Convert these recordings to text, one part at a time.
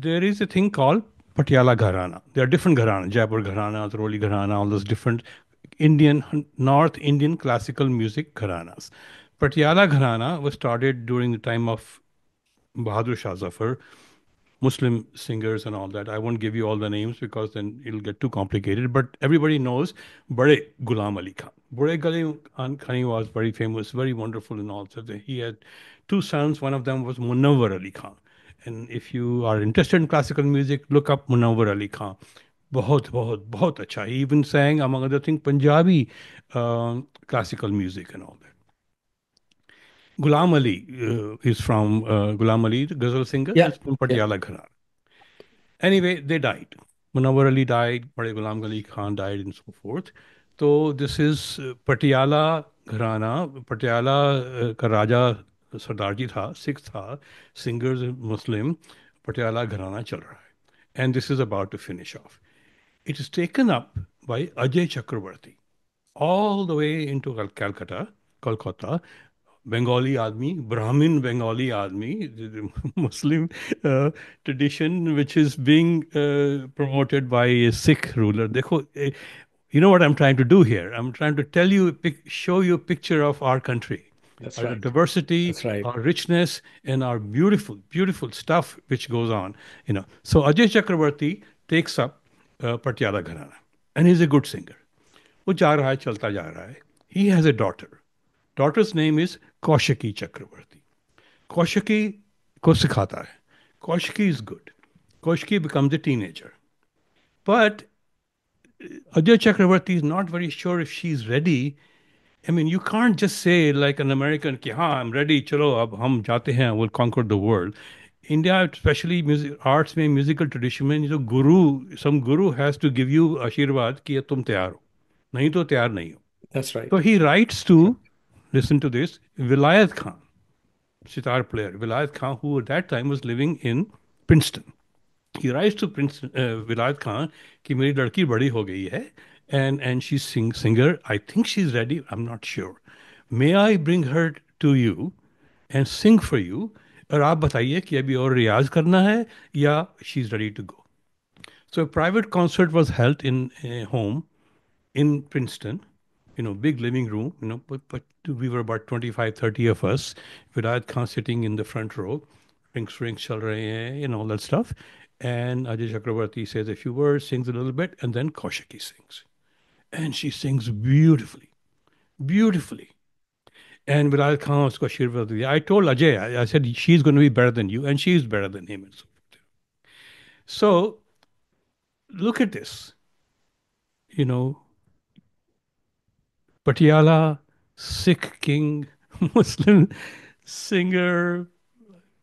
there is a thing called Patiala Gharana. There are different Gharana, Jaipur Gharana, Roli Gharana, all those different North Indian classical music Gharanas. Patiala Gharana was started during the time of Bahadur Shah Zafar, Muslim singers and all that. I won't give you all the names because then it'll get too complicated. But everybody knows Bade Ghulam Ali Khan. Bade Ghulam Khan was very famous, very wonderful, and also he had two sons. One of them was Munawwar Ali Khan. And if you are interested in classical music, look up Munawwar Ali Khan. बहुत बहुत बहुत अच्छा. He even sang, among other things, Punjabi classical music and all that. Ghulam Ali is from Ghulam Ali, the ghazal singer, Yeah, is from yeah, Patiala Gharana. Anyway, they died. Munawwar Ali died, Bade Ghulam Ali Khan died, and so forth. So this is Patiala Gharana. Patiala का राजा सरदार जी था, सिख था, singers Muslim. Patiala Gharana चल रहा है. And this is about to finish off. It is taken up by Ajay Chakravarti all the way into Calcutta, Kolkata. Bengali Admi, Brahmin Bengali Admi, the Muslim tradition, which is being promoted by a Sikh ruler. Dekho, you know what I'm trying to do here? I'm trying to tell you, show you a picture of our country, that's our right. diversity, That's right. our richness, and our beautiful, beautiful stuff which goes on. So Ajay Chakravarti takes up Patiala Gharana, and he's a good singer. वो जा रहा है चलता जा रहा है. He has a daughter. Daughter's name is Kaushiki Chakravarti. Kaushiki को सिखाता है. Kaushiki is good. Kaushiki becomes a teenager. But Ajay Chakravarti is not very sure if she's ready. I mean, you can't just say like an American, कि हाँ, I'm ready, चलो अब हम जाते हैं, we'll conquer the world. India, especially music, arts में, musical tradition में, some guru has to give you आशीर्वाद कि तुम तैयार हो. नहीं तो तैयार नहीं हो. That's right. So he writes to, listen to this, Vilayat Khan, sitar player, Vilayat Khan, who at that time was living in Princeton. He writes to Vilayat Khan कि मेरी लड़की बड़ी हो गई है and she's singer. I think she's ready. I'm not sure. May I bring her to you and sing for you? और आप बताइए कि अभी और रियाज करना है या she's ready to go. So a private concert was held in a home in Princeton, big living room, but we were about 25, 30 of us. Vilayat Khan sitting in the front row, rings chal rahe hain, all that stuff. And Ajay Chakravarti says a few words, sings a little bit, and then Kaushiki sings. And she sings beautifully, beautifully. And Vilayat Khan was Ashirvad. I told Ajay, I said, she's going to be better than you, and she is better than him. And so forth. So look at this, you know, Patiala, Sikh king, Muslim singer,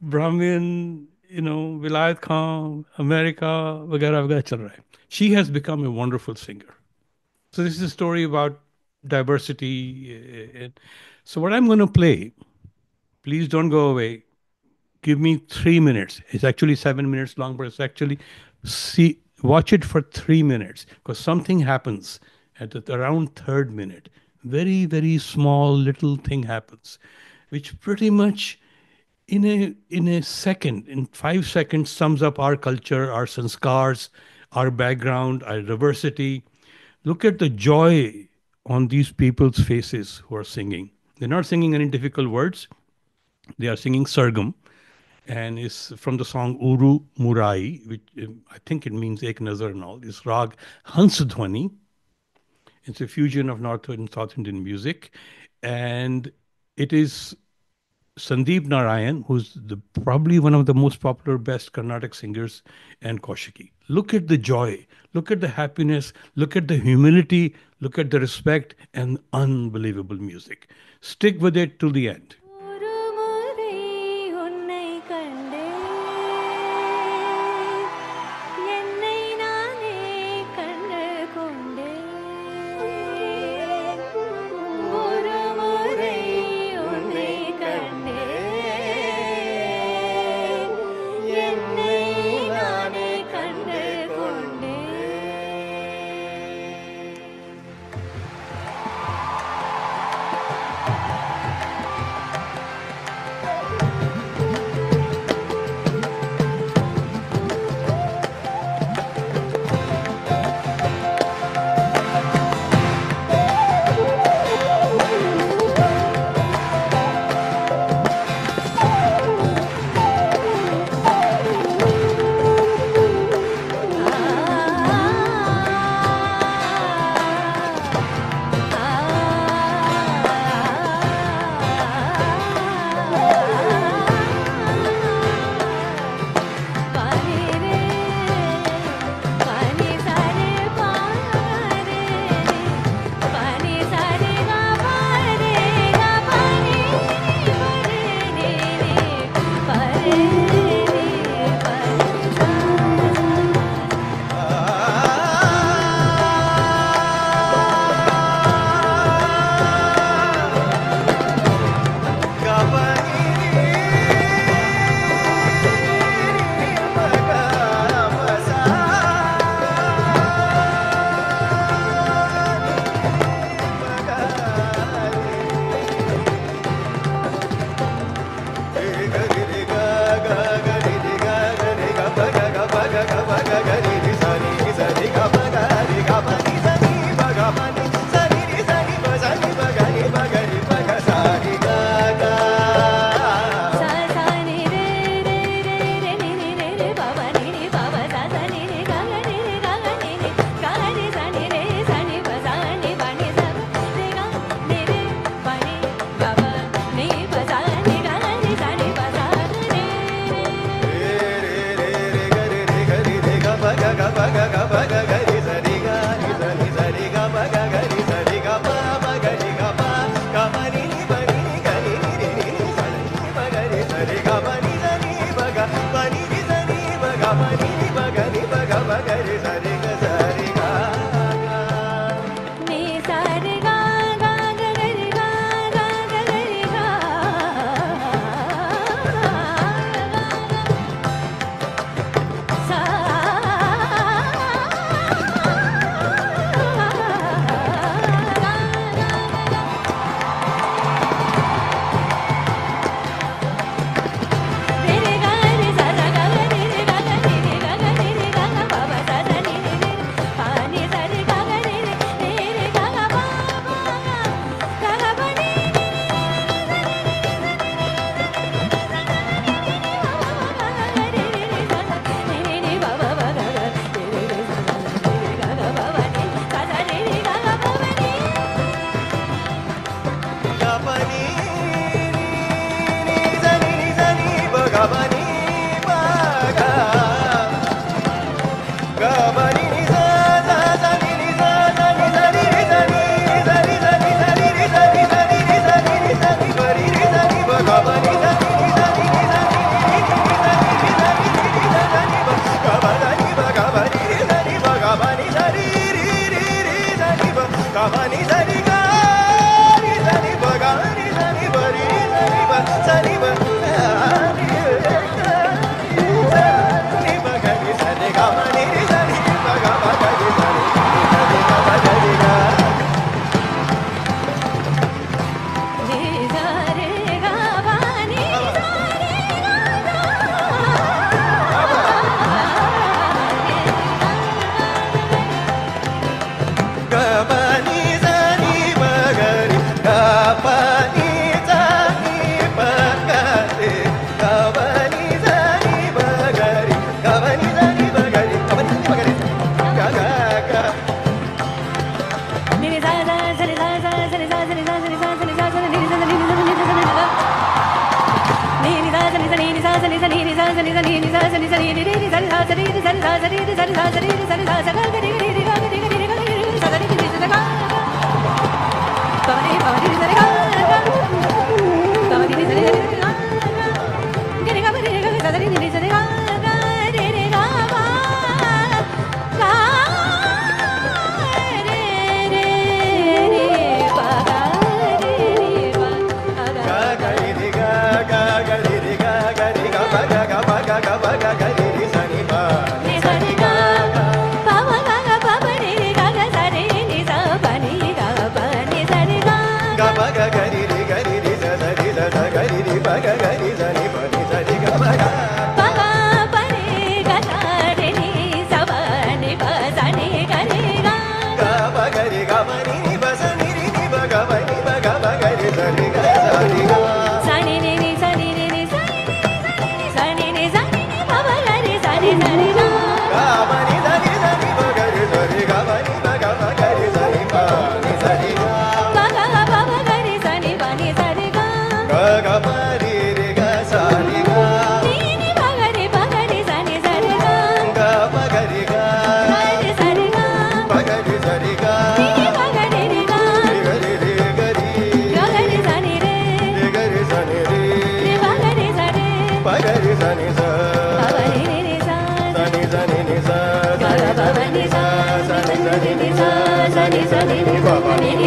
Brahmin, Vilayat Khan, America, वगैरह वगैरह चल रहा है. She has become a wonderful singer. So this is a story about diversity. So what I'm going to play, please don't go away. Give me 3 minutes. It's actually 7 minutes long, but it's actually watch it for 3 minutes because something happens at the around third minute. Very, very small little thing happens, which pretty much in a second, in 5 seconds, sums up our culture, our sanskars, our background, our diversity. Look at the joy on these people's faces who are singing. They're not singing any difficult words. They are singing Sargam, and it's from the song Uru Murai, which I think it means Ek Nazar and all. It's Rag Hansdhwani. It's a fusion of North and South Indian music. And it is Sandeep Narayan, who's probably one of the most popular, best Carnatic singers, and Kaushiki. Look at the joy, look at the happiness, look at the humility, look at the respect, and unbelievable music. Stick with it till the end.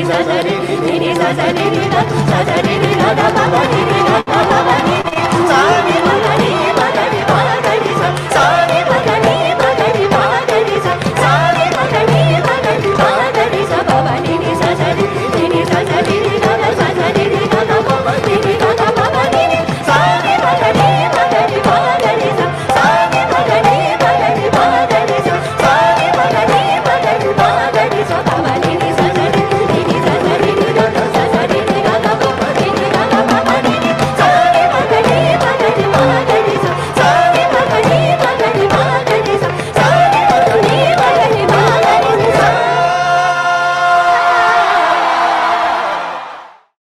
sa sa ni ni sa sa ni ni sa sa ni ni sa sa ni ni